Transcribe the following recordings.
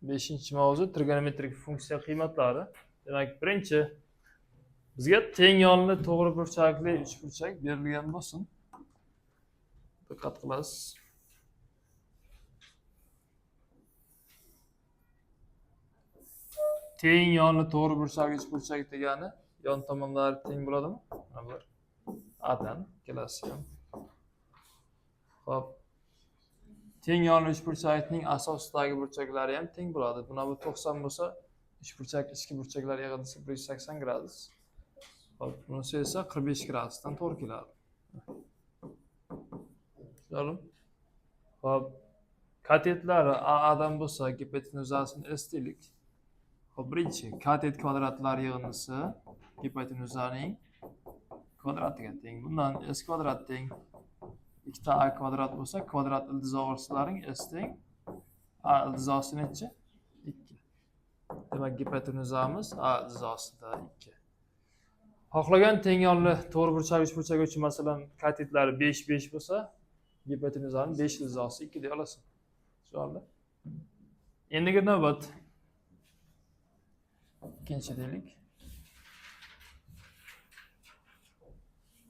Beshinchi mavzu trigonometrik funksiya qiymatlari. Demak, birinchi bizga teng yonli to'g'ri burchakli uchburchak berilgan bo'lsin. Diqqat qilasiz. Teng yonli to'g'ri burchakli uchburchak degani yon tomonlari teng bo'ladimi? Mana bu A'dan kelasi ham. Xo'p. Teng yonli uchburchakning asosidagi burchaklari ham teng bo'ladi. Buna bu 90 bo'lsa, uchburchak ichki burchaklar yig'indisi 180 gradus. Xo'p, bunisi esa 45 gradusdan to'g'ri keladi. Tushunarlimi? Xo'p, katetlari A'dan bo'lsa, gipotenuzasini S deylik. Xo'p, birinchi katet kvadratlari yig'indisi gipotenuzaning kvadratiga teng. Bundan S kvadrat teng. 2A kvadrat bo'lsa, kvadrat ildiz og'irsilaring S teng. A ildizosi nechi? 2. Demak, gipotenuzamiz A ildizosida 2. Xohlagan teng yonli to'g'ri burchak uchburchak uchun masalan katetlari 5 bo'lsa, gipotenuzaning 5 ildizosi 2 deya olasan. Tushunarli? Endigi navbat ikkinchi deylik.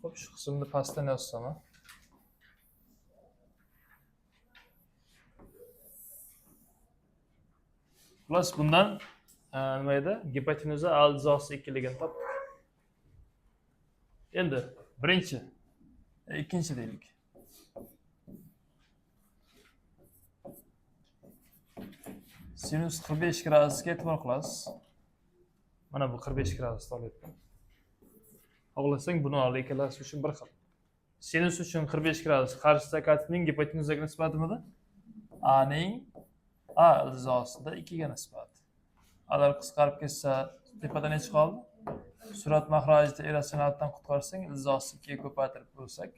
Xo'p, shu qismni pastdan yozsam. Xullas, bundan nima edi? Gipotenuza A ildizosi 2 ligini topdik. Endi birinchi, ikkinchi deylik. Sinus 45 gradusga e'tibor qilasiz. Mana bu 45 gradus olyapti. Xohlasang buni ol, ikkalasi uchun bir xil. Sinus uchun 45 gradus qarshidagi katning gipotenuzaga nisbatimida A ning A ildizosida 2 ga nisbat. Agar qisqarib ketsa, tepada necha qoldi? Surat mahrajida irratsionaldan qutqarsang, ildizosi 2 ga ko'paytirib bo'lsak,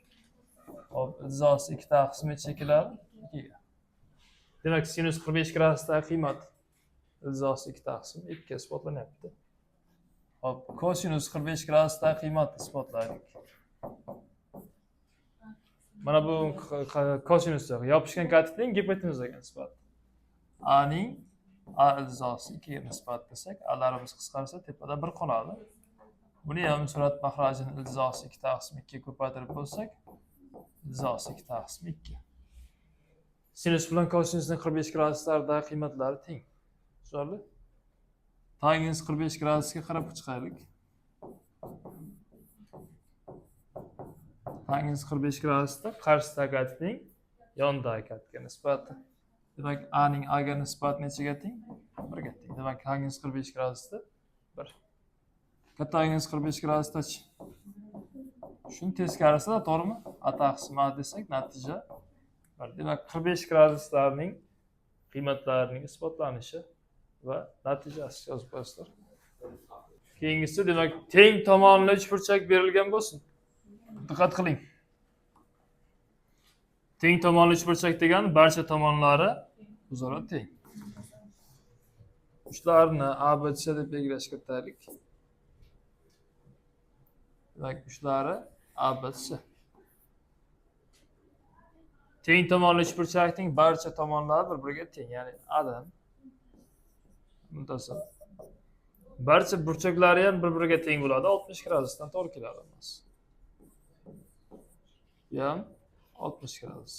hop, ildizosi 2 taqsim necha keladi? 2 ga. Demak, sinus 45 gradusdagi qiymat ildizosi 2 taqsim 2 ga isbotlanyapti. Hop, kosinus 45 gradusdagi qiymatni isbotladik. Mana bu kosinus yopishgan katning gipotenuzaga nisbat. A ning A ildizosi 2 ga nisbat desak, A'larimiz qisqarsa, tepada 1 qoladi. Buni ham surat mahrajini ildizosi 2 taqsim 2 ga ko'paytirib bo'lsak, ildizosi 2 taqsim 2. Sinus bilan kosinusning 45 graduslardagi qiymatlari teng. Tushunarli? Tangens 45 gradusga qarab chiqaylik. Tangens 45 gradusda qarshidagi katning yonidagi katga nisbati. Demak, A ning A ga nisbati nechaga teng? 1 ga teng. Demak, tangens 45 gradusda 1. Tangens 45 gradusdachi? Shuni teskarisida, to'g'rimi? A taqsim A desak, natija 1. Demak, 45 graduslarning qiymatlarining isbotlanishi va natijasi yozib qo'yasizlar. Keyingisi, demak, teng tomonli uchburchak berilgan bo'lsin. Diqqat qiling. Teng tomonli uchburchak degani barcha tomonlari o'zaro teng. Uchlarni ABC deb belgilashga kiritaylik. Demak, uchlari ABC. Teng tomonli uchburchakning barcha tomonlari bir-biriga teng, ya'ni A'dan muntazam. Barcha burchaklari ham bir-biriga teng bo'ladi, 60 gradusdan to'g'ri keladi emas. Ham 60 gradus.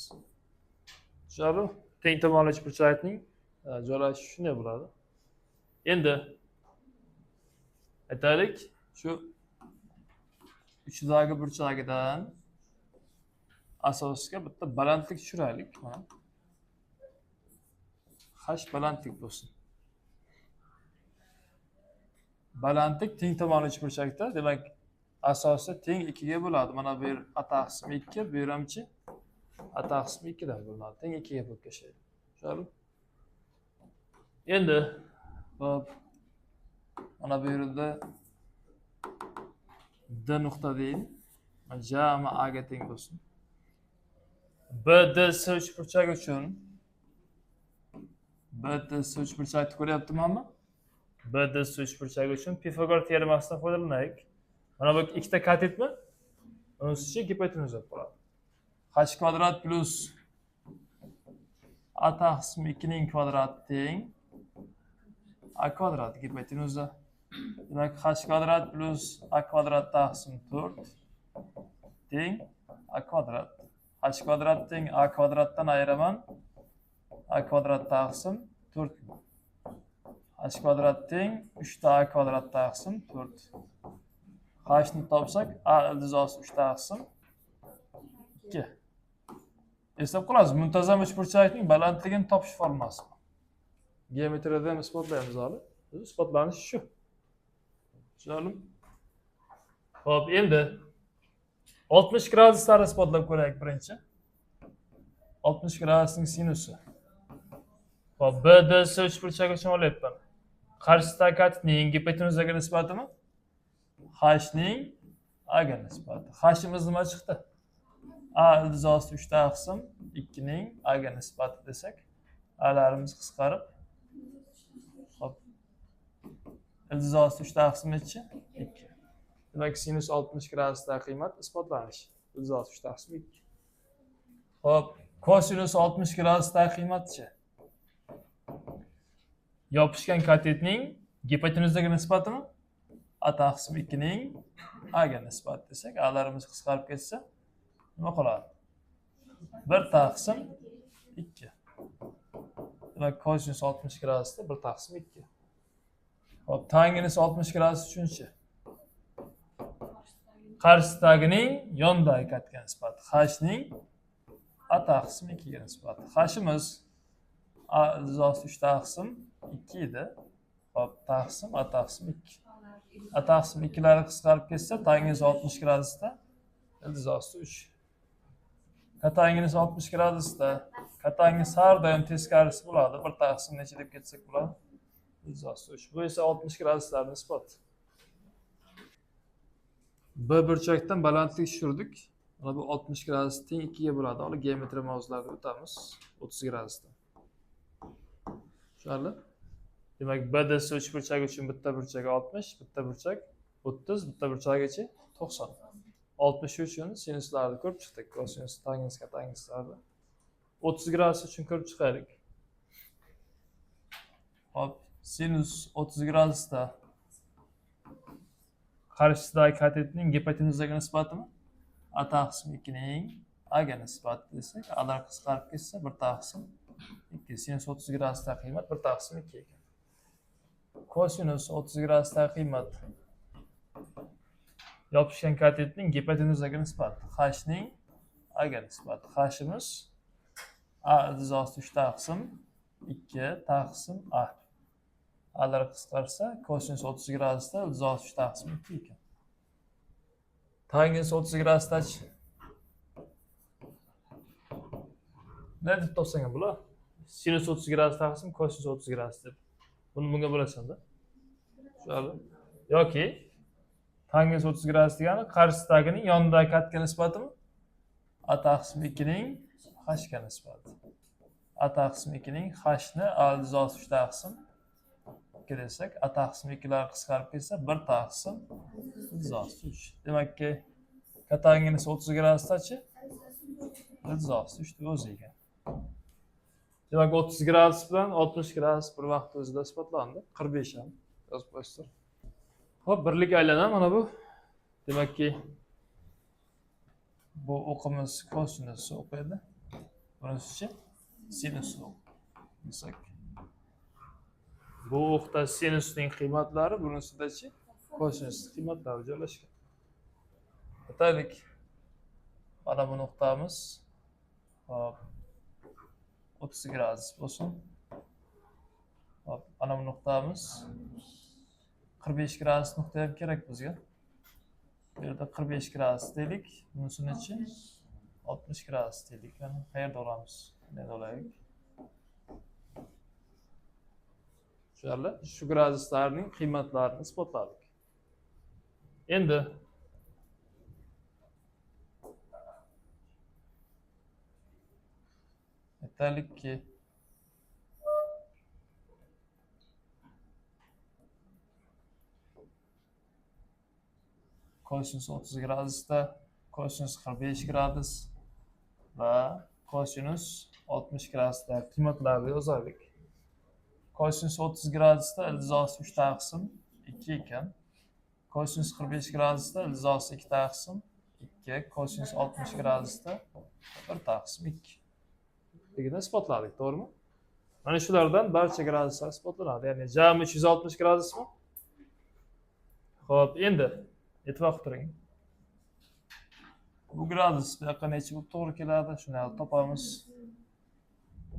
Tushunarli? Teng tomonli uchburchakning joylashishi shunday bo'ladi. Endi aytaylik, shu uchdagi burchagidan asosiga bitta balandlik tushiraylik. H balandlik bo'lsin. Balandlik teng tomonli uchburchakda, demak, asosi teng 2 ga bo'ladi. Mana bu yer A taqsim 2, bu yer hamchi A taqsim 2 dan bo'linadi. Teng 2 ga bo'lib ketadi. Tushunarli? Endi hop, mana bu yerda D nuqta deyin. Jami A ga teng bo'lsin. BDS uchburchak uchun BDS uchburchakni ko'ryaptimizmi? BDS uchburchak uchun Pifagor teoremasidan foydalanaylik. Mana bu ikkita katetmi? Unisi gipotenuza bo'ladi. H kvadrat plus A taqsim 2 ning kvadrati teng a kvadrat gipotenuza. Demak, h kvadrat plus a kvadrat taqsim 4 teng a kvadrat. H kvadrat teng a kvadratdan ayiraman. A kvadrat taqsim 4. H kvadrat teng 3 ta a kvadrat taqsim 4. H'ni topsak a ildizosi 3 taqsim 2. Eslab qolasiz, muntazam uchburchakning balandligini topish formulasi. Geometriyada ham isbotlaymiz hali. Isbotlanishi shu. Tushunarlimi? Xo'p, endi 60 graduslarni isbotlab ko'raylik birinchi. 60 gradusning sinusi. Xo'p, BDS uchburchak uchun olyapman. Qarshisidagi katning gipotenuzaga nisbatimi? H'ning A'ga nisbati. H'imiz nima chiqdi? A ildizosi 3 taqsim 2 ning A'ga nisbati desak, A'larimiz qisqarib. Xo'p. Ildizosi 3 taqsim nechi? 2. Demak, sinus 60 gradusdagi qiymat isbotlanish. Ildizosi 3 taqsim 2. Xo'p, kosinus 60 gradusdagi qiymatchi? Yopishgan katetning gipotenuzaga nisbatimi? A taqsim 2 ning A'ga nisbati desak, A'larimiz qisqarib ketsa, nima qoladi? 1 taqsim 2. Demak, kosinus 60 gradusda 1 taqsim 2. Hop, tangens 60 gradus uchunchi? Qarshisidagining yondagi katga nisbati. H'ning A taqsim 2 ga nisbati. H'imiz A ildizosi 3 taqsim 2 edi. Hop, taqsim A taqsim 2. A taqsim 2'lari qisqarib ketsa, tangens 60 gradusda ildizosi 3. Katangens 60 gradusda katangens har doim teskarisi bo'ladi. 1 taqsim necha deb ketsak bo'ladi? Ildizosi 3. Bu esa 60 graduslarning isboti. B burchakdan balandlik tushirdik. Mana bu 60 gradus teng 2 ga bo'ladi. Hali geometriya mavzularida o'tamiz. 30 gradusda. Tushunarli? Demak, BDS uchburchak uchun bitta burchak 60, bitta burchak 30, bitta burchakgacha 90. 60 uchun sinuslarni ko'rib chiqdik. Kosinus, tangens, katangenslarni. 30 gradus uchun ko'rib chiqaylik. Hop, sinus 30 gradusda qarshisidagi katetning gipotenuzaga nisbatimi? A taqsim 2 ning A'ga nisbati desak, A'lar qisqarib ketsa 1 taqsim 2. Sinus 30 gradusdagi qiymat 1 taqsim 2 ekan. Kosinus 30 gradusdagi qiymat yopishgan katetning gipotenuzaga nisbati. H'ning A'ga nisbati. H'imiz A ildizosi 3 taqsim 2 taqsim A. A'lar qisqarsa, kosinus 30 gradusda ildizosi 3 taqsim 2 ekan. Tangens 30 gradusdachi? Ne deb topsang ham bular? Sinus 30 gradus taqsim kosinus 30 gradus deb. Buni bunga bo'lasan-da. Tushunarli? Yoki tangens 30 gradus degani qarshisidagining yonidagi katga nisbatimi? A taqsim 2 ning H'ga nisbati. A taqsim 2 ning H'ni A ildizosi 3 taqsim 2 desak, A taqsim 2'lar qisqarib ketsa 1 taqsim ildizosi 3. Demakki, katangens 30 gradusdachi? Ildizosi 3 deb o'zi ekan. Demak, 30 gradus bilan 60 gradus bir vaqt o'zida isbotlandi. 45 ham yozib qo'yasizlar. Xo'p, birlik aylana mana bu. Demakki, bu o'qimiz kosinusni o'qiydi. Bunisi sinusni o'qiydi. Bu o'qda sinusning qiymatlari, bunisidachi kosinusning qiymatlari joylashgan. Aytaylik, mana bu nuqtamiz 30 gradus bo'lsin. Hop, mana bu nuqtamiz 45 gradus nuqta ham kerak bizga. Bu yerda 45 gradus deylik, bunisichi 60 gradus deylik. Yani qayerda olamiz? Nega olaylik? Shu graduslarning qiymatlarini isbotladik. Endi aytaylikki, kosinus 30 gradusda, kosinus 45 gradus va kosinus 60 gradusda qiymatlarni yozaylik. Kosinus 30 gradusda iltizosi 3 taqsim 2 ekan. Kosinus 45 gradusda iltizosi 2 taqsim 2. Kosinus 60 gradusda 1 taqsim 2. Degini isbotladik, to'g'rimi? Mana shulardan barcha graduslar isbotlanadi. Ya'ni jami 360 gradusmi? Xo'p, endi e'tibor turing. Bu gradus bu yoqqa necha bo'lib to'g'ri keladi? Shuni topamiz.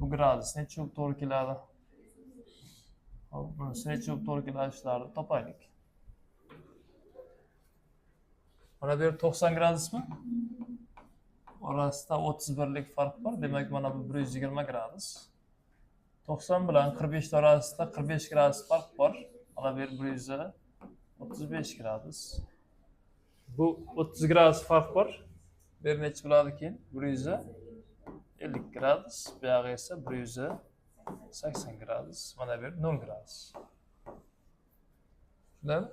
Bu gradus necha bo'lib to'g'ri keladi? Hop, bunisi necha bo'lib to'g'ri keladi? Shularni topaylik. Mana bu yer 90 gradusmi? Orasida 31 lik farq bor. Demak, mana bu 120 gradus. 90 bilan 45 orasida 45 gradus farq bor. Mana bu yer 135 gradus. Bu 30 gradus farq bor. Bu yer necha bo'ladi keyin? 150 gradus. Bu yog'i esa 180 gradus. Mana bu yer 0 gradus. Tushunarmi?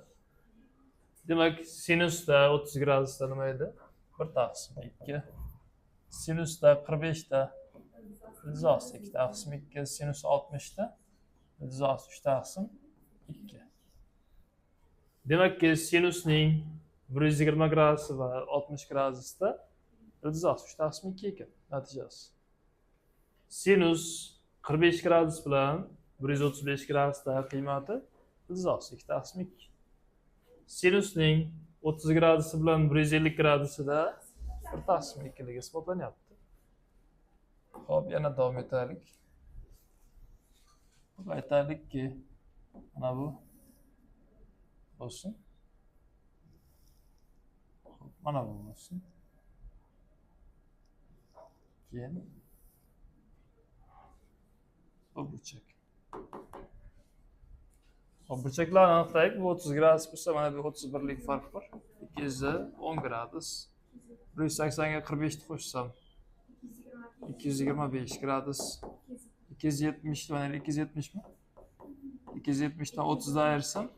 Demak, sinusda 30 gradusda nima edi? 1 taqsim 2. Sinusda 45da iltizosi 2 taqsim 2. Sinus 60da iltizosi 3 taqsim 2. Demakki, sinusning 120 gradusi va 60 gradusda iltizosi 3 taqsim 2 ekan natijasi. Sinus 45 gradus bilan 135 gradusda qiymati iltizosi 2 taqsim 2. Sinusning 30 gradusi bilan 150 gradusida 1 taqsim 2ligi isbotlanyapti. Xo'p, yana davom etaylik. Aytaylikki, mana bu bo'lsin. Mana bu bo'lsin. Keyin bu burchak. Hop, burchaklarni aniqlaylik. Bu 30 gradus bo'lsa, mana bu 31 lik farq bor. 210 gradus. 180 ga 45 ni qo'shsam 225 gradus. 270 mana 270 mi? 270 dan 30 dan ayirsam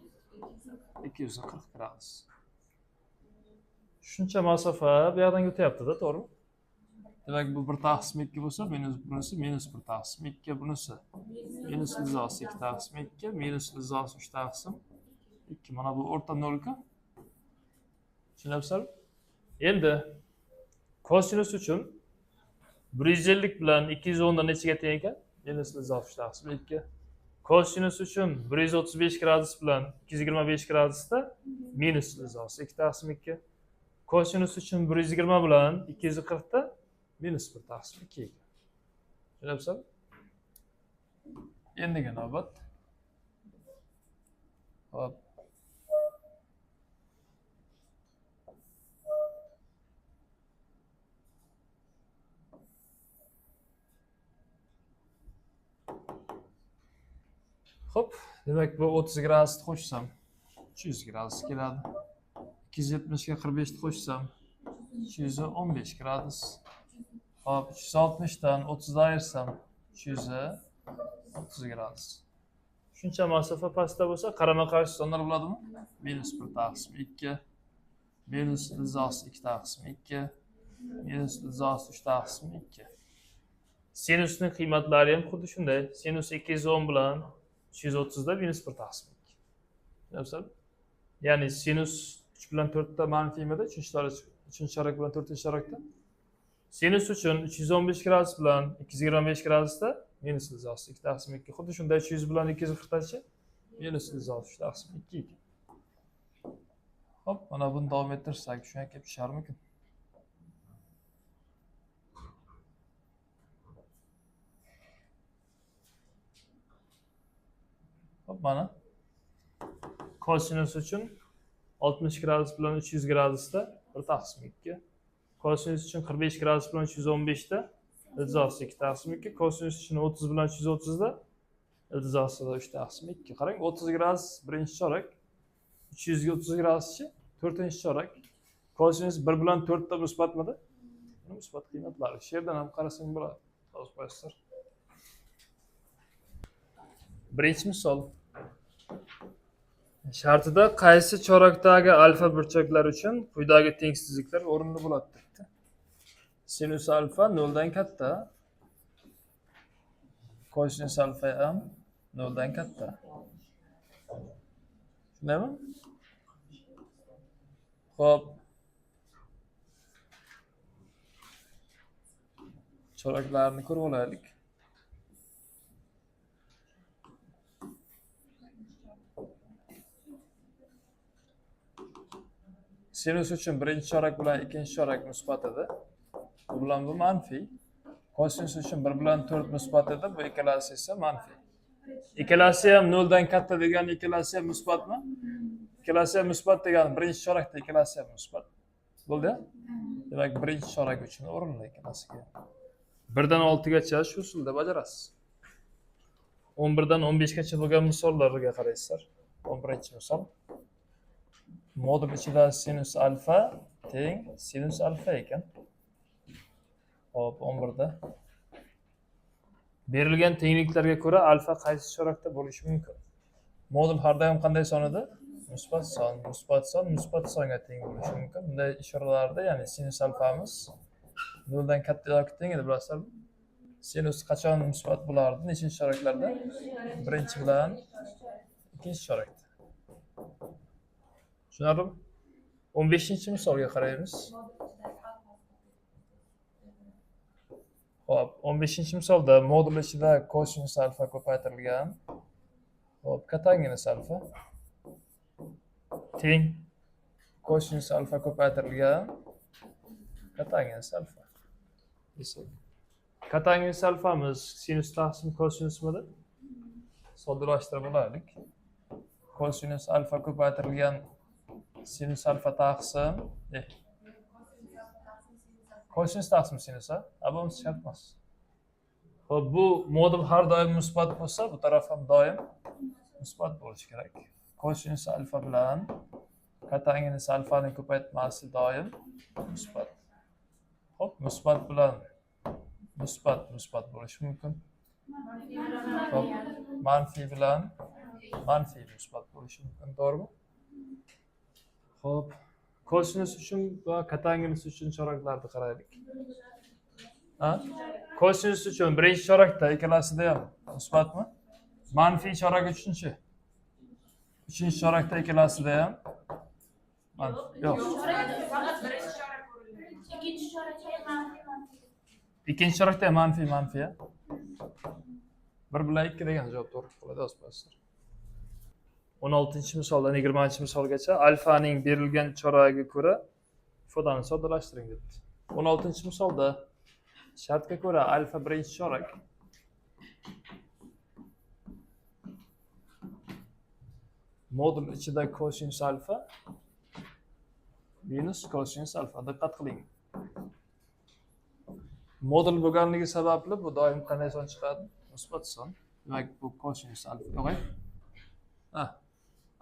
240 gradus. Shuncha masofa bu yoqdan o'tyapti-da, to'g'rimi? Demak, bu 1 taqsim 2 bo'lsa, bunisi minus 1 taqsim 2, bunisi minus iltizosi 2 taqsim 2, minus iltizosi 3 taqsim 2. Mana bu o'rta nolga. Tushunyapsizlarmi? Endi kosinus uchun 150 bilan 210 dan nechaga teng ekan? Minus iltizosi 3 taqsim 2. Kosinus uchun 135 gradus bilan 225 gradusda minus iltizosi 2 taqsim 2. Kosinus uchun 120 bilan 240 da minus 1 taqsim 2 ekan. Tushunabsizmi? Endiga navbat. Hop. Hop, demak bu 30 gradusni qo'shsam 300 gradus keladi. 270 ga 45 ni qo'shsam 315 gradus. Hop, 360 dan 30 dan ayirsam 330 gradus. Shuncha masofa pastda bo'lsa, qarama-qarshi sonlar bo'ladimi? Minus 1 taqsim 2, minus iltizosi 2 taqsim 2, minus iltizosi 3 taqsim 2. Sinusning qiymatlari ham xuddi shunday. Sinus 210 bilan 330 da minus 1 taqsim 2. Tushunabsizmi? Ya'ni sinus 3 bilan 4 da manfiymida, 3-chi chorak bilan 4-chi chorakda. Sinus uchun 315 gradus bilan 225 gradusda minus iltizosi 2 taqsim 2. Xuddi shunday 300 bilan 240 minus iltizosi 3 taqsim 2 ekan. Hop, mana buni davom ettirsak, shunga kelib tusharmikin? Hop, mana kosinus uchun 60 gradus bilan 300 gradusda 1 taqsim 2. Kosinus uchun 45 gradus bilan 315 da iltizosi 2 taqsim 2. Kosinus uchun 30 bilan 330 da iltizosi 3 taqsim 2. Qarang, 30 gradus birinchi chorak, 300 ga 30 graduschi 4-chi chorak. Kosinus 1 bilan 4 da musbatmidi? Buni musbat qiymatlari. Shu yerdan ham qarasang bo'ladi. Yozib qo'yasizlar. Birinchi misol. Shartida qaysi chorakdagi alfa burchaklar uchun quyidagi tengsizliklar o'rinli bo'ladi debdi. Sinus alfa 0 dan katta. Kosinus alfa ham noldan katta. Shundaymi? Xo'p. Choraklarni ko'rib olaylik. Sinus uchun birinchi chorak bilan ikkinchi chorak musbat edi. Bu bilan bu manfiy. Kosinus uchun 1 bilan 4 musbat edi. Bu ikkalasi esa manfiy. Ikkalasi ham 0 dan katta degani ikkalasi ham musbatmi? Ikkalasi ham musbat degani birinchi chorakda ikkalasi ham musbat. Bo'ldi? Demak, birinchi chorak uchun o'rinli ikkalasiga. 1 dan 6 gacha shu usulda bajarasiz. 11 dan 15 gacha bo'lgan misollarga qaraysizlar. 11-misol. Modul ichida sinus alfa teng sinus alfa ekan. Hop, 11da. Berilgan tengliklarga ko'ra alfa qaysi chorakda bo'lishi mumkin? Modul har doim qanday son edi? Musbat son, musbat songa teng bo'lishi mumkin. Bunday ishoralarda, ya'ni sinus alfamiz 0 dan katta yoki teng edi, bilasizlarmi? Sinus qachon musbat bo'lardi? Nechinchi choraklarda? Birinchi bilan ikkinchi chorakda. Tushunarlimi? 15-misolga qaraymiz. Hop, 15-misolda modul ichida kosinus alfa ko'paytirilgan. Hop, katanginus alfa teng kosinus alfa ko'paytirilgan katanginus alfa. Desak, katanginus alfamiz sinus taqsim kosinusmidi? Soddalashtirib olaylik. Kosinus alfa ko'paytirilgan sinus alfa taqsim kosinus taqsim sinus a? Bunisi shart emas. Xo'p, bu modul har doim musbat bo'lsa, bu taraf ham doim musbat bo'lishi kerak. Kosinus alfa bilan katanginus alfaning ko'paytmasi doim musbat. Xo'p, musbat bilan musbat bo'lishi mumkin. Xo'p, manfiy bilan manfiy musbat bo'lishi mumkin, to'g'rimi? Xo'p, kosinus uchun va katanginus uchun choraklarni qaraylik. Kosinus uchun birinchi chorakda ikkalasida ham musbatmi? Manfiy chorak uchinchi. Uchinchi chorakda ikkalasida ham yo'q. Ikkinchi chorakda manfiy. 1 bilan 2 degan javob to'g'ri bo'ladi, o'zbasizlar. 16-misoldan 20-misolgacha alfaning berilgan choragiga ko'ra ifodani soddalashtiring debdi. 16-misolda shartga ko'ra alfa birinchi chorak modul ichida kosinus alfa minus kosinus alfa. Diqqat qiling. Modul bo'lganligi sababli bu doim qanday son chiqadi? Musbat son. Demak, bu kosinus alfa. To'g'ri?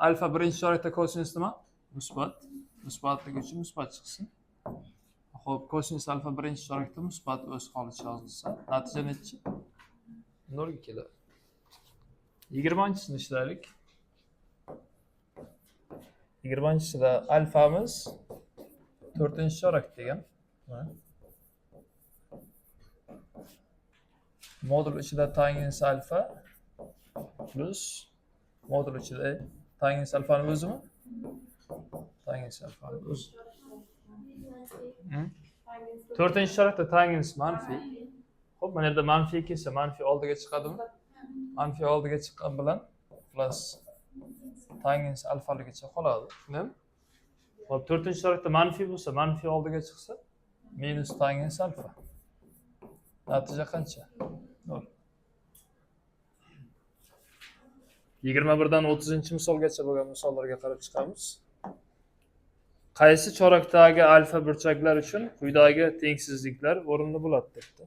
Alfa birinchi chorakda kosinus nima? Musbat. Musbatligi uchun musbat chiqsin. Xo'p, kosinus alfa birinchi chorakda musbat o'z holicha yozilsa, natija nechi? 0 ga keladi. 20-chisini ishlaylik. 20-chisida alfamiz 4-chorak degan. Modul ichida tangens alfa plus modul ichida tangens alfani o'zimi? Tangens alfani o'zi. 4-chorakda tangens manfiy. Xo'p, mana yerda manfiy kelsa, manfiy oldiga chiqadimi? Manfiy oldiga chiqqan bilan plus tangens alfaligacha qoladi. Shundaymi? Xo'p, 4-chorakda manfiy bo'lsa, manfiy oldiga chiqsa, minus tangens alfa. Natija qancha? 0. 21dan 30-misolgacha bo'lgan misollarga qarab chiqamiz. Qaysi chorakdagi alfa burchaklar uchun quyidagi tengsizliklar o'rinli bo'ladi debdi.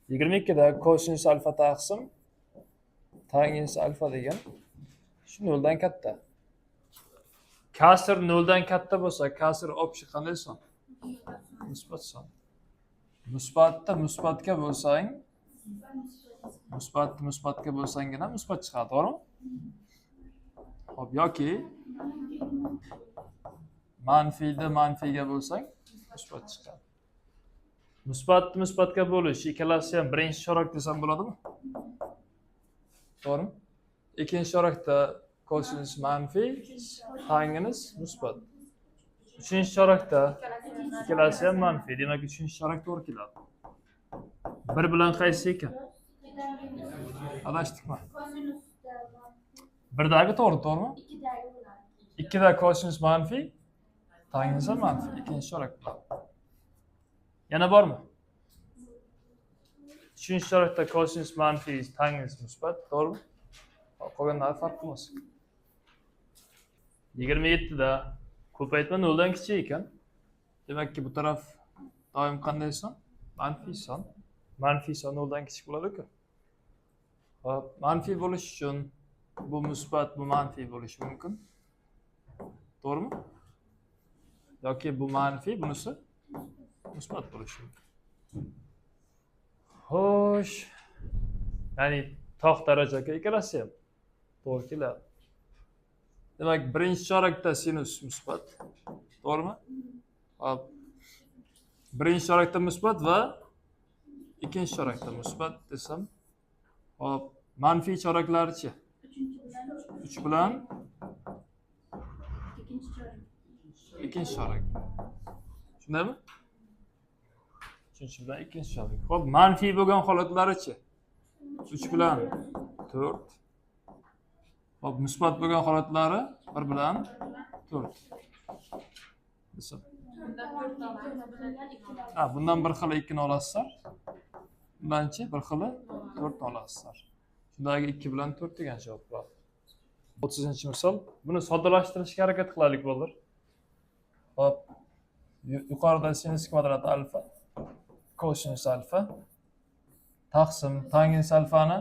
22da kosinus alfa taqsim tangens alfa degan shu 0 dan katta. Kasr 0 dan katta bo'lsa, kasr общий qanday son? Musbat son. Musbatda musbatga bo'lsang, musbatga bo'lsangina musbat chiqadi, to'g'rimi? Xo'p, yoki manfiyda manfiyga bo'lsang, musbat chiqadi. Musbatga bo'lish ikkalasi ham birinchi chorak desam bo'ladimi? To'g'rimi? ikkinchi chorakda kosinus manfiy, tangens musbat. Uchinchi chorakda ikkalasi ham manfiy. Demak, uchinchi chorak to'g'ri keladi. 1 bilan qaysi ekan? Adashdikmi? 1dagi to'g'rimi? 2da kosinus manfiy, tangens ham manfiy. Ikkinchi chorak bilan. Yana bormi? Uchinchi chorakda kosinus manfiy, tangens musbat, to'g'rimi? Qolganlari farq qilmas. 27da ko'paytma 0 dan kichik ekan. Demakki bu taraf doim qanday son? Manfiy son. Manfiy son 0 dan kichik bo'ladi-ku. Hop, manfiy bo'lish uchun bu musbat, bu manfiy bo'lishi mumkin. To'g'rimi? Yoki bu manfiy, bunisi musbat bo'lishi mumkin. Xo'sh. Ya'ni tog' darajaga ikkalasi ham to'g'ri keladi. Demak, birinchi chorakda sinus musbat, to'g'rimi? Hop. Birinchi chorakda musbat va ikkinchi chorakda musbat desam, hop, manfiy choraklarichi? 3 bilan ikkinchi chorak. Shundaymi? 3 bilan ikkinchi chorak. Hop, manfiy bo'lgan holatlarichi? 3 bilan 4. Hop, musbat bo'lgan holatlari 1 bilan 4. Desam. Bundan bir xili 2 ni olasizlar. Bundanchi bir xili 4 ni olasizlar. Shundagi 2 bilan 4 degan javob bo'ladi. 30-misol. Buni soddalashtirishga harakat qilaylik bo'lar. Hop. Yuqorida sinus kvadrat alfa, kosinus alfa taqsim tangens alfani,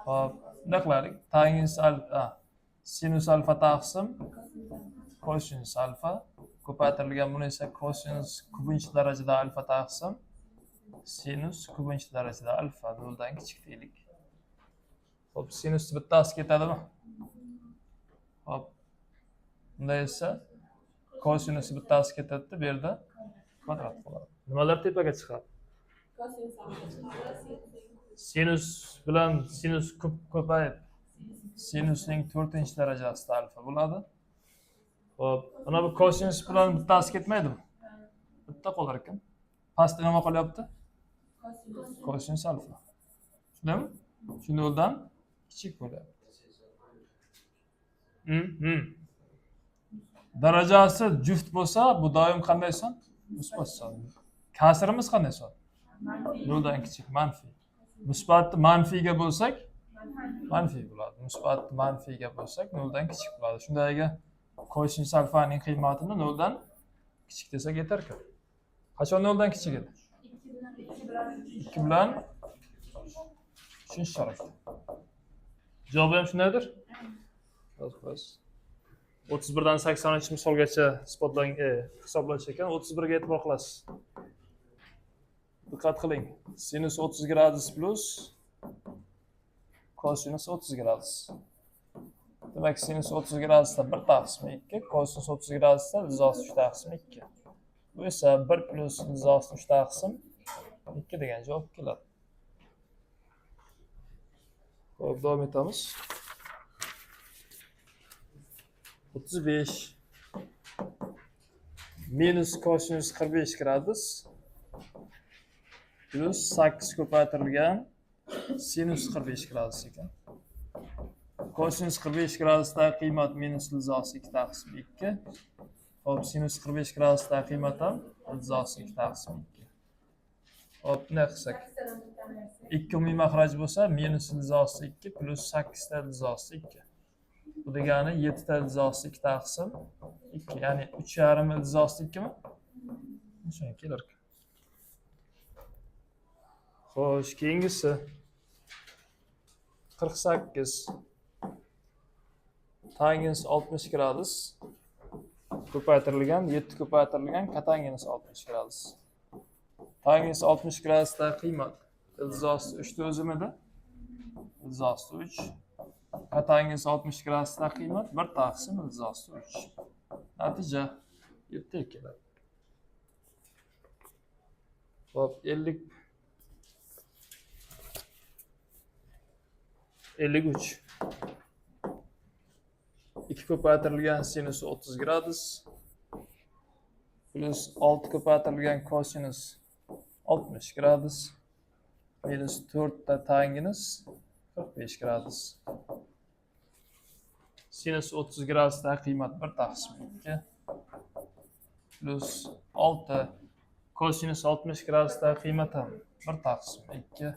hop, bunday qilaylik. Tangens alfa, sinus alfa taqsim kosinus alfa ko'paytirilgan, buni esa kosinus kubinchi darajada alfa taqsim sinus kubinchi darajada alfa 0 dan kichik deylik. Hop, sinus bittasi ketadimi? Hop. Bunda esa kosinus bittasi ketadi, bu yerda kvadrat bo'ladi. Nimalar tepaga chiqadi? Sinus bilan sinus ko'payib, sinusning 4-darajasida alfa bo'ladi. Hop, mana bu kosinus bilan bittasi ketmaydimi? Bitta qolar ekan. Pastda nima qolyapti? Kosinus alfa. Shundaymi? Shu 0 dan kichik bo'lyapti. Darajasi juft bo'lsa, bu doim qanday son? Musbat son. Kasrimiz qanday son? 0 dan kichik, manfiy. Musbatni manfiyga bo'lsak, manfiy bo'ladi. Musbatni manfiyga bo'lsak, 0 dan kichik bo'ladi. Shundayga kosinus alfaning qiymatini 0 dan kichik desak yetar-ku. Qachon 0 dan kichik edi? 2 bilan 3-chorakda. Javob ham shundaydir? Xo'sh. 31 dan 80-misolgacha hisoblash ekan, 31 ga e'tibor qilasiz. Diqqat qiling. Sinus 30 gradus plus kosinus 30 gradus. Demak, sinus 30 gradusda 1 taqsim 2, kosinus 30 gradusda 3 taqsim 2. Bu esa 1 plus 3 taqsim 2 degan javob keladi. Xo'p, davom etamiz. 35 minus kosinus 45 gradus plus 8 ko'paytirilgan sinus 45 gradus ekan. Kosinus 45 gradusda qiymat minus 2 taqsim 2. Hop, sinus 45 gradusda qiymat ham 2 taqsim 2. Hop, nima qilsak? 2 umumiy maxraj bo'lsa, minus 2 plus 8 ta 2. Bu degani 7 ta 2 taqsim 2. Ya'ni 3,5 2 mi? Shunga kelar. Xo'sh, keyingisi 48 tangens 60 gradus ko'paytirilgan, 7 ko'paytirilgan kotangens 60 gradus. Tangens 60 gradusda qiymat 3 o'zimida 3. Kotangens 60 gradusda qiymat 1 taqsim 3. Natija 7 keladi. Hop, 53 2 ko'paytirilgan sinus 30 gradus plus 6 ko'paytirilgan kosinus 60 gradus minus 4 ta tangens 45 gradus. Sinus 30 gradusda qiymat 1 taqsim 2 plus 6 kosinus 60 gradusda qiymat ham 1 taqsim 2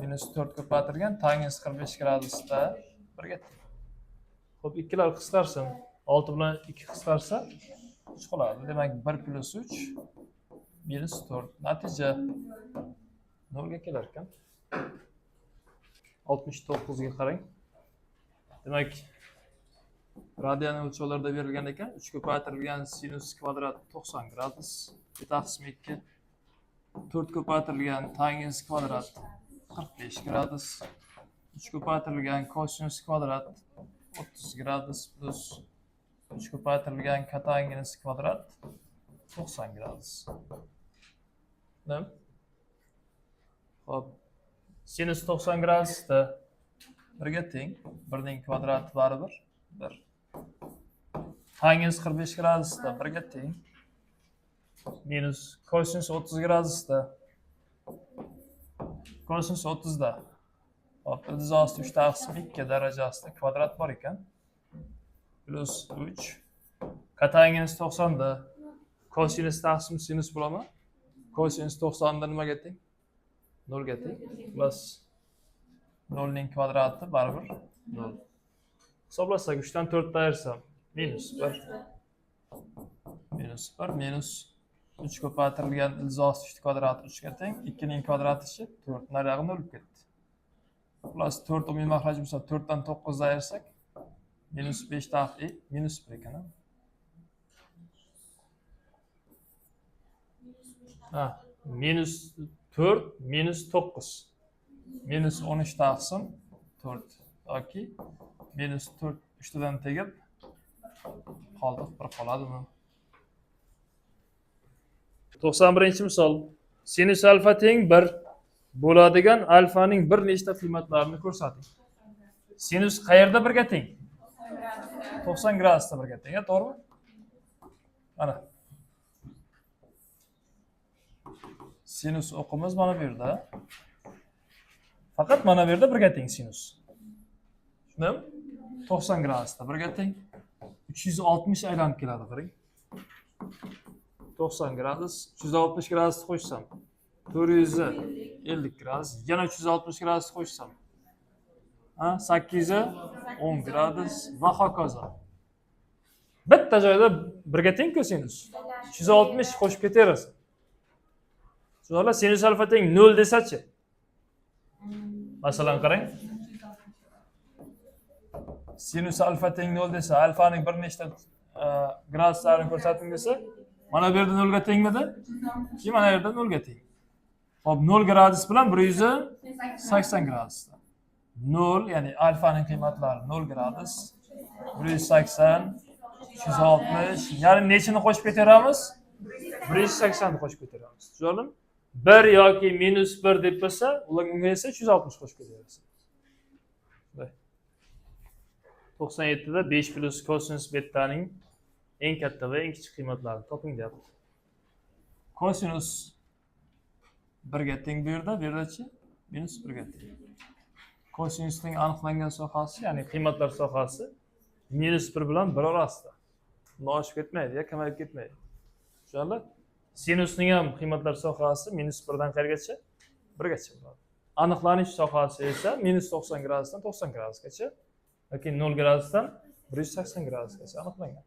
minus 4 ko'paytirilgan tangens 45 gradusda 1 ga teng. Xo'p, ikkilar qisqarsin. 6 bilan 2 qisqarsa 3 qoladi. Demak 1 plus 3 minus 4. Natija 0 ga kelar ekan. 69 ga qarang. Demak radian o'lchovlarda berilgan ekan. 3 ko'paytirilgan sinus kvadrat 90 gradus. Taqsim 2. 4 ko'paytirilgan tangens kvadrat 45 gradus. 3 ko'paytirilgan kosinus kvadrat 30 gradus plus 3 ko'paytirilgan kotangens kvadrat 90 gradus. Nima? Xo'p. Sinus 90 gradusda 1 ga teng. 1 ning kvadrati baribir 1. Tangens 45 gradusda 1 ga teng. Minus kosinus 30 gradusda kosinus 30 da hop 3 taqsim 2 darajasida kvadrat bor ekan. Plus 3 kotangens 90 da kosinus taqsim sinus bo'ladimi? Kosinus 90 da nimaga teng? 0 ga teng. Plus 0 ning kvadrati baribir 0. Hisoblasak 3 dan 4 ayirsam minus 1 minus 1 minus 3 ko'paytirilgan ilzos 3 kvadrati 3 ga teng. 2 ning kvadrati 4. Nariyog'i 0 ketdi. Plus 4 umumiy maxraj bo'lsa 4 dan 9 ayirsak minus 5 taqi minus 1 ekan. Minus 4 minus 9 minus 13 taqsim 4 yoki minus 4 3dan tegib qoldi 1 qoladimi? 91-misol. Sinus alfa teng 1 bo'ladigan alfaning bir nechta qiymatlarini ko'rsating. Sinus qayerda 1 ga teng? 90 gradusda 1 ga teng, to'g'rimi? Mana. Sinus o'qimiz mana bu yerda. Faqat mana bu yerda 1 ga teng sinus. Tushundingmi? 90 gradusda 1 ga teng. 360 aylanib keladi, qarang. 90 gradus, 360 gradusni qo'shsam 450 gradus, yana 360 gradus qo'shsam 810 gradus va hokazo. Bitta joyda 1 ga teng-ku sinus. 360 qo'shib ketaverasan. So'rala sinus alfa teng 0 desachi. Masalan qarang. Sinus alfa teng 0 desa, alfaning bir nechta graduslarini ko'rsating desa, mana bu yerda 0 ga tengmidi? Mana bu yerda 0 ga teng. Hop, 0 gradus bilan 180 gradusda. 0, ya'ni alfaning qiymatlari 0 gradus, 180, 360, ya'ni nechini qo'shib ketaveramiz? 180 ni qo'shib ketaveramiz. Tushundingmi? 1 yoki minus 1 deb bo'lsa, ularga esa 360 qo'shib ketaverasiz. 97 da 5 plus kosinus betaning eng katta va eng kichik qiymatlarini toping deyapti. Kosinus 1 ga teng bu yerdachi? Minus 1 ga teng. Kosinusning aniqlangan sohasi, ya'ni qiymatlar sohasi minus 1 bilan 1 orasida. Oshib ketmaydi, kamayib ketmaydi. Tushundingmi? Sinusning ham qiymatlar sohasi minus 1 dan qayergacha? 1 gacha bo'ladi. Aniqlanish sohasi esa minus 90 gradusdan 90 gradusgacha yoki 0 gradusdan 180 gradusgacha aniqlangan.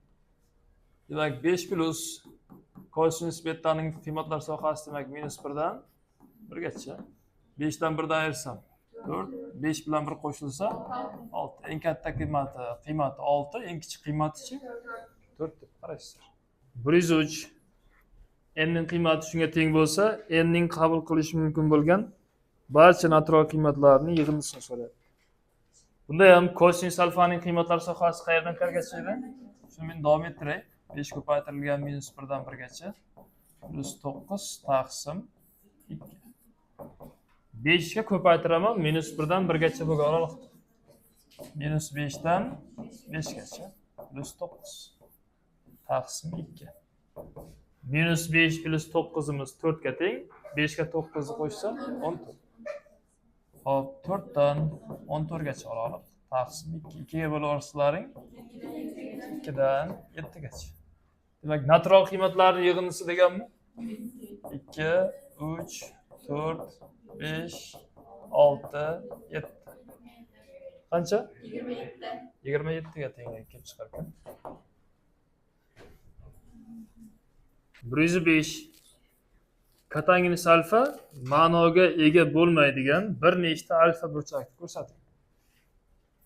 Demak 5 plus kosinus betaning qiymatlar sohasi demak minus 1 dan 1 gacha. 5 dan 1 dan ayirsam 4, 5 bilan 1 qo'shilsa 6. Eng katta qiymati 6, eng kichik qiymati 4 deb qarashsizlar. 103 n ning qiymati shunga teng bo'lsa, n ning qabul qilish mumkin bo'lgan barcha natural qiymatlarning yig'indisini so'rayapti. Bunda ham kosinus alfaning qiymatlar sohasi qayerdan qayergacha edi? Shuni men davom ettiray. 5 ko'paytirilgan minus 1 dan 1 gacha plus 9 taqsim 2. 5 ga ko'paytiraman minus 1 dan 1 gacha bo'lgan oraliqda. Minus 5 dan 5 gacha. plus 9 taqsim 2. Minus 5 plus 9'imiz 4 ga teng. 5 ga 9'ni qo'shsa 14. Hop, 4 dan 14 gacha olaylik. Taqsim 2. 2 ga bo'lib o'rsalaring 2 dan 7 gacha. Demak, natural qiymatlarning yig'indisi deganmi? 2, 3, 4, 5, 6, 7. Qancha? 27. 27 ga teng kelib chiqar ekan. 105 katangins alfa ma'noga ega bo'lmaydigan bir nechta alfa burchakni ko'rsating.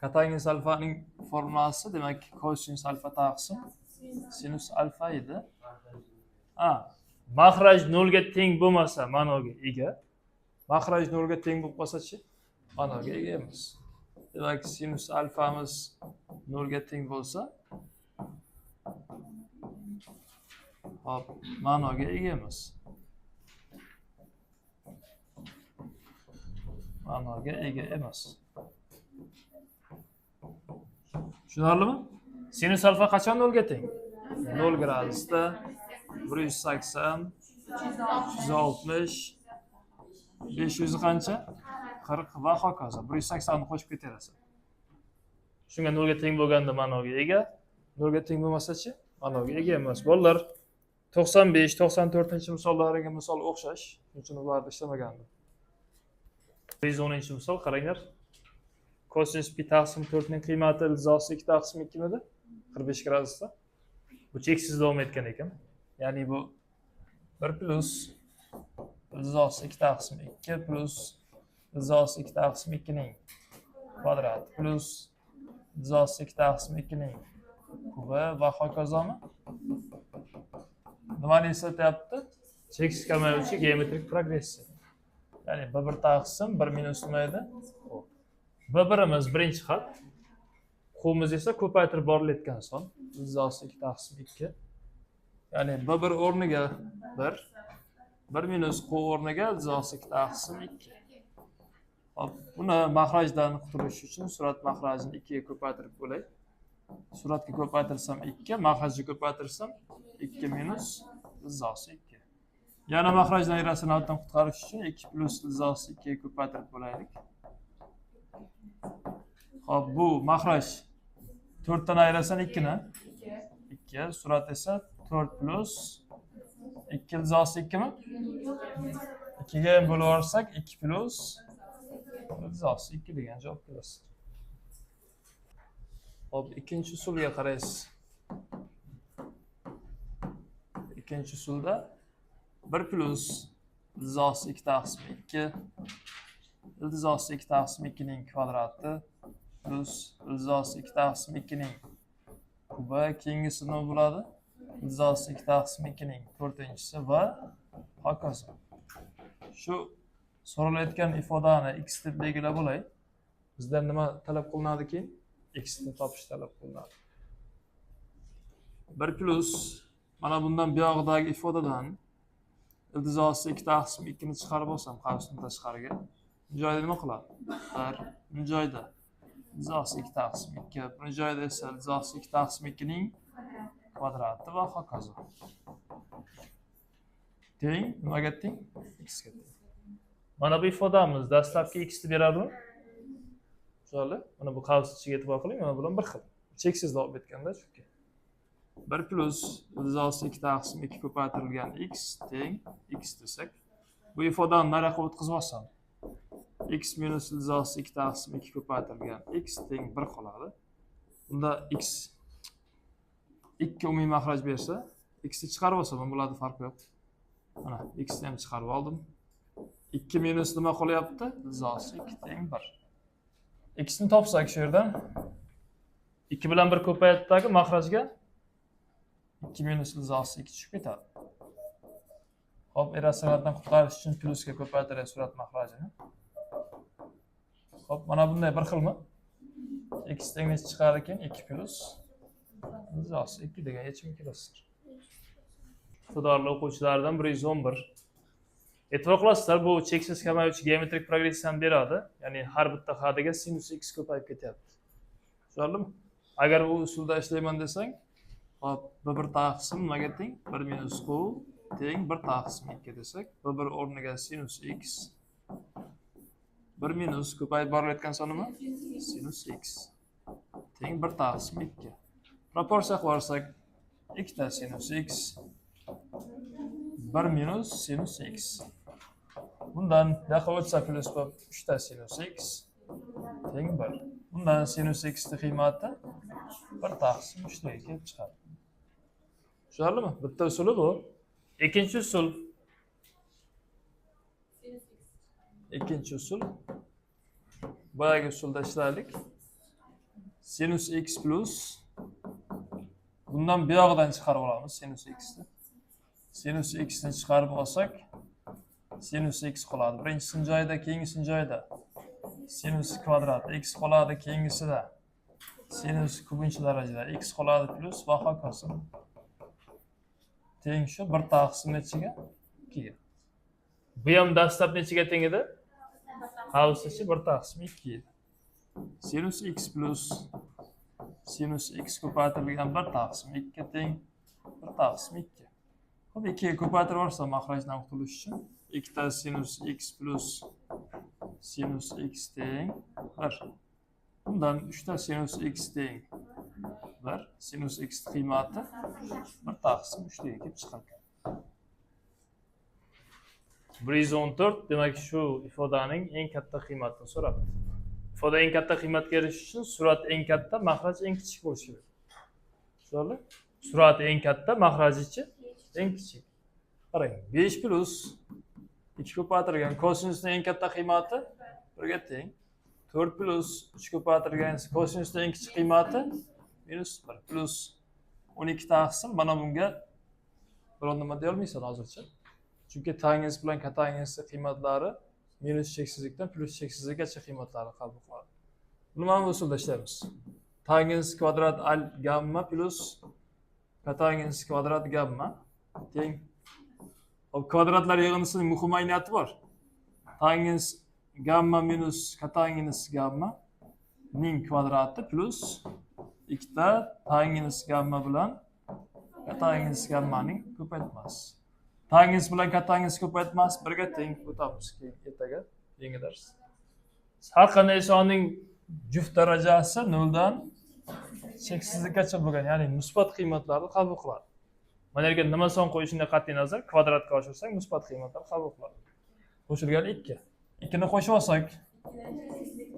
Katangins alfaning formulasi demak kosinus alfa taqsim sinus alfa edi. Makhraj 0 ga teng bo'lmasa ma'noga ega. Makhraj 0 ga teng bo'lib qolsa-chi, ma'noga ega emas. Demak, sinus alfamiz 0 ga teng bo'lsa, hop, ma'noga ega emas. Ma'noga ega emas. Tushunarlimi? Sinus alfa qachon 0 ga teng? 0 gradusda 180, 360, 500 qancha? 40 va hokazo. 180 ni qo'shib ketarasan. Shunga 0 ga teng bo'lganda ma'noga ega, 0 ga teng bo'lmasa-chi, ma'noga ega emas. Bolalar 95, 94-misollariga misol o'xshash, shuning uchun ularda ishlamagandim. 110-misol qaranglar. Kosinus pi taqsim 4 ning qiymati iltizosi 2 taqsim 2 midi? 45 gradusda. Bu cheksiz davom etgan ekan. Ya'ni bu 1 plus iltizosi 2 taqsim 2 plus iltizosi 2 taqsim 2 ning kvadrati plus iltizosi 2 taqsim 2 ning kubi va hokazomi? Nimani eslatyapti? Cheksiz kamayuvchi geometrik progressiya. Ya'ni b1 taqsim 1 minus nima edi? B1'imiz birinchi xat. Q'miz esa ko'paytirib borilayotgan son. Iltizosi 2 taqsim 2. Ya'ni B1 o'rniga 1, 1 minus Q o'rniga iltizosi 2 taqsim 2. Hop, buni makhrajdan qutulish uchun surat makhrajini 2 ga ko'paytirib bo'lay. Suratga ko'paytirsam 2, makhrajni ko'paytirsam 2 minus iltizosi 2. Yana makhraj doirasini altdan qutqarish uchun 2 plus iltizosi 2 ga ko'paytirib bo'laylik. Hop, bu makhraj 4 dan ayirasan 2 ni? 2. Surat esa 4 plus 2 iltizosi 2 mi? 2 ga ham bo'lib olsak 2 plus iltizosi 2 degan javob kelasiz. Hop, ikkinchi usulga qaraysiz. Ikkinchi usulda 1 plus iltizosi 2 taqsim 2 iltizosi 2 taqsim 2 ning kvadrati plus iltizosi 2 taqsim 2 ning kubi, keyingisi nima bo'ladi? Iltizosi 2 taqsim 2 ning 4-inchisi va hokazo. Shu so'ralayotgan ifodani x deb belgilab bo'lay. Bizdan nima talab qilinadi keyin? X ni topish talab qilinadi. 1 plus mana bundan buyog'idagi ifodadan iltizosi 2 taqsim 2 ni chiqarib olsam, qavsni tashqariga, bu joyda nima qiladi? 1, bu joyda iltizosi 2 taqsim 2, bu joyda esa iltizosi 2 taqsim 2 ning kvadrati va hokazo. Teng, nimaga teng? X ga teng. Mana bu ifodamiz dastlabki x ni beradimi? Tushunarli? Mana bu qavs ichiga e'tibor qiling, mana bilan bir xil. Cheksiz davom etganda chunki. 1 plus iltizosi 2 taqsim 2 ko'paytirilgan x teng x desak, bu ifodani nariyoqqa o'tkazib olsam, x minus iltizosi 2 taqsim 2 ko'paytirilgan x teng 1 qoladi. Bunda x 2 umumiy makhraj bersa, x ni chiqarib olsam, bo'ladi, farqi yo'q. Mana x ni ham chiqarib oldim. 2 minus nima qolyapti? Iltizosi 2 teng 1. X ni topsak shu yerdan 2 bilan 1 ko'payatdagi makhrajga 2 minus iltizosi 2 tushib ketadi. Hop, irratsionaldan qutqarish uchun plusga ko'paytirib surat makhrajini. Hop, mana bunday bir xilmi? X tengni chiqar ekan 2 plus iltizosi 2 degan yechim kelasizlar. Iqtidorli o'quvchilardan 111. E'tibor qilasizlar, bu cheksiz kamayuvchi geometrik progressiyani beradi. Ya'ni har bitta xadiga sinus x ko'payib ketyapti. Tushunarlimi? Agar bu usulda ishlayman desang, hop, bir taqsim nimaga teng? 1 minus q teng 1 taqsim 2 desak, bir o'rniga sinus x 1 minus ko'payib borayotgan son nima? Sinus x teng 1 taqsim 2. Proporsiya qilsak, ikkita sinus x 1 minus sinus x. Bundan yoqqa o'tsa plus bo'lib 3 ta sinus x teng 1. Bundan sinus x'ning qiymati 1 taqsim 3 ga kelib chiqadi. Tushunarlimi? Bitta usuli bu. Ikkinchi usul. Ikkinchi usul. Boyagi usulda ishlardik. Sinus x plus bundan bir yog'idan chiqarib olamiz sinus x'ni. Sinus x'ni chiqarib olsak, sinus x qoladi. Birinchisi joyida, keyingisi joyida sinus kvadrat x qoladi, keyingisida sinus kubinchi darajada x qoladi plus va hokazo. Teng shu 1 taqsim nechiga? 2 ga. Bu ham dastlab nechiga teng edi? Havsichi 1 taqsim 2 edi. Sinus x plus sinus x ko'paytirilgan 1 taqsim 2 teng 1 taqsim 2. Hop, 2 ga ko'paytirib olsa mahrajdan qutulish uchun ikkita sinus x plus sinus x teng 1. Bundan 3 ta sinus x teng 1. Sinus x qiymati 1 taqsim 3 ga kelib chiqadi. 114 demak shu ifodaning eng katta qiymatini so'rabdi. Ifoda eng katta qiymatga erishish uchun surat eng katta, mahraj eng kichik bo'lishi kerak. Tushunarli? Surat eng katta, mahrajichi eng kichik. Qarang, 5 plus 2 ko'paytirilgan kosinusning eng katta qiymati 1 ga teng. 4 plus 3 ko'paytirilgan kosinusning eng kichik qiymati minus 1 plus 12 taqsim. Mana bunga biron nima deya olmaysan hozircha. Chunki tangens bilan katangens qiymatlari minus cheksizlikdan plus cheksizlikgacha qiymatlari qabul qiladi. Buni mana bu usulda ishlaymiz. Tangens kvadrat al gamma plus katangens kvadrat gamma teng. Hop, kvadratlar yig'indisining muhim ayniyati bor. Tangens gamma minus katangens gamma ning kvadrati plus ikkita tangens gamma bilan katangens gammaning ko'paytmasi. Tangens bilan katangens ko'paytmasi 1 ga teng. O'tamiz ertaga yangi dars. Har qanday sonning juft darajasi 0 dan cheksizlikgacha bo'lgan, ya'ni musbat qiymatlarni qabul qiladi. Mana yerga nima son qo'yishingga qat'iy nazar, kvadratga oshirsang musbat qiymatlar qabul qiladi. Qo'shilgan 2. 2 ni qo'shib olsak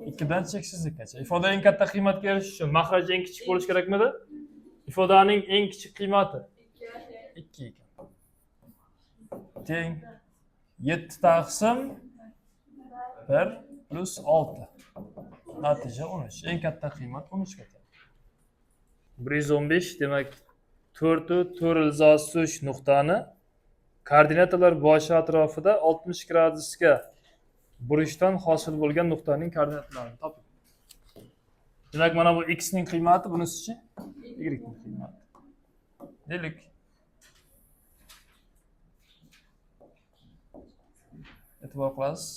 2 dan cheksizlikgacha. Ifoda eng katta qiymatiga erishish uchun mahraj eng kichik bo'lish kerakmidi? Ifodaning eng kichik qiymati 2 ekan. Teng 7 taqsim 1 plus 6. Natija 13. Eng katta qiymat 13 ga teng. 115 demak 4 ilzosush nuqtani koordinatalar boshi atrofida 60 gradusga burishdan hosil bo'lgan nuqtaning koordinatalarini toping. Demak, mana bu x ning qiymati, bunisichi y ning qiymati. Deylik. E'tibor qilasiz.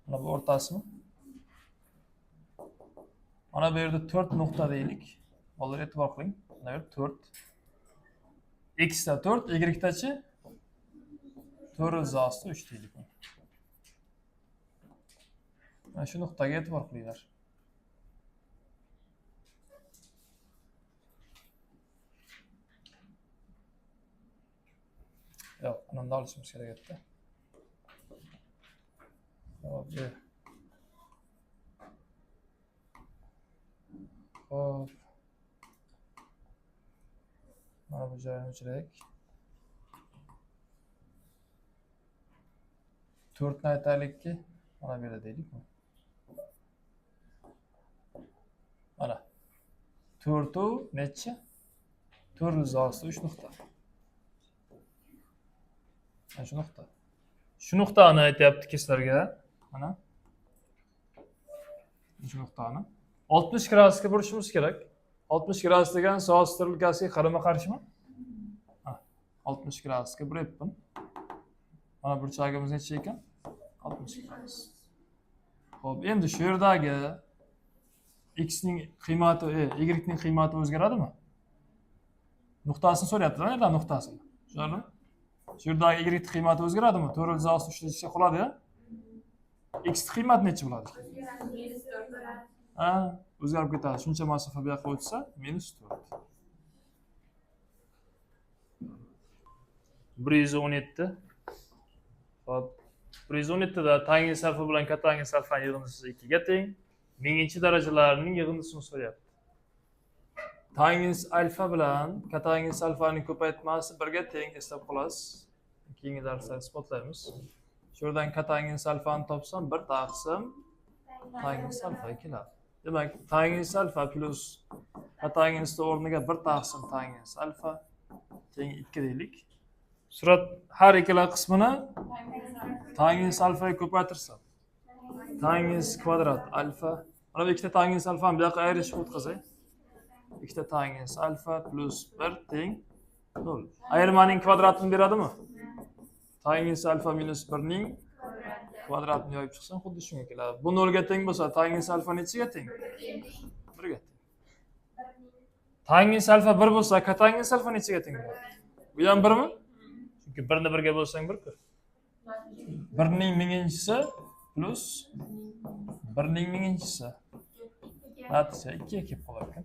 Mana bu o'rtasimi? Mana bu yerda 4 nuqta deylik. Hozir e'tibor qiling. Mana bu 4. X da 4, y dachi 4 izosi 3 deylik. Mana shu nuqtaga e'tibor qilinglar. Yo'q, buni olishimiz kerak edi. Hop. Hop. Mana bu joyini o'chiraylik. 4 ni aytaylikki, mana bu yerda deylik. Mana 4 necha? 4 izosi 3 nuqta. Mana shu nuqta. Shu nuqtani aytyapti sizlarga. Mana shu nuqtani 60 gradusga burishimiz kerak. 60 gradus degan soat stiralkasiga qarama-qarshimi? 60 gradusga buryapman. Mana burchagimiz necha ekan? 60 gradus. Xo'p, endi shu yerdagi x'ning qiymati, y'ning qiymati o'zgaradimi? Nuqtasini so'rayaptilar, nerdan nuqtasini? Tushunarlimi? Shu yerdagi y qiymati o'zgaradimi? 4 zavosni ishlatishga qoladi-ya. X qiymati necha bo'ladi? Ha, o'zgarib ketadi. Shuncha masofa bu yoqqa o'tsa, -4. 117. Hop. 117 da tangent alfa bilan kotangent alfaning yig'indisi 2 ga teng. 1000 darajalarining yig'indisini so'rayapti. Tangent alfa bilan kotangent alfaning ko'paytmasi 1 ga teng, eslab qolasiz. Keyingi darsda isbotlaymiz. Shu yerdan kotangent alfani topsam 1 taqsim tangent alfa keladi. Demak, tangent alfa plus kotangent o'rniga 1 taqsim tangent alfa teng 2 deylik. Surat har ikkala qismini tangent alfaga ko'paytirsam, tangent kvadrat alfa, mana bu ikkita tangent alfani bu yoqqa ayrishib o'tkazay. Ikkita tangent alfa plus 1 teng 0. Ayirmaning kvadratini beradimi? Tangent alfa minus 1 ning kvadratini yoyib chiqsam xuddi shunga keladi. Bu 0 ga teng bo'lsa, tangent alfa nechaga teng? 1 ga teng. Tangent alfa 1 bo'lsa, kotangent alfa nechaga teng bo'ladi? Bu ham 1 mi? Chunki 1 ni 1 ga bo'lsang 1-ku. 1 ning minginchisi plus 1 ning minginchisi. Natija 2 ga kelib qolar ekan.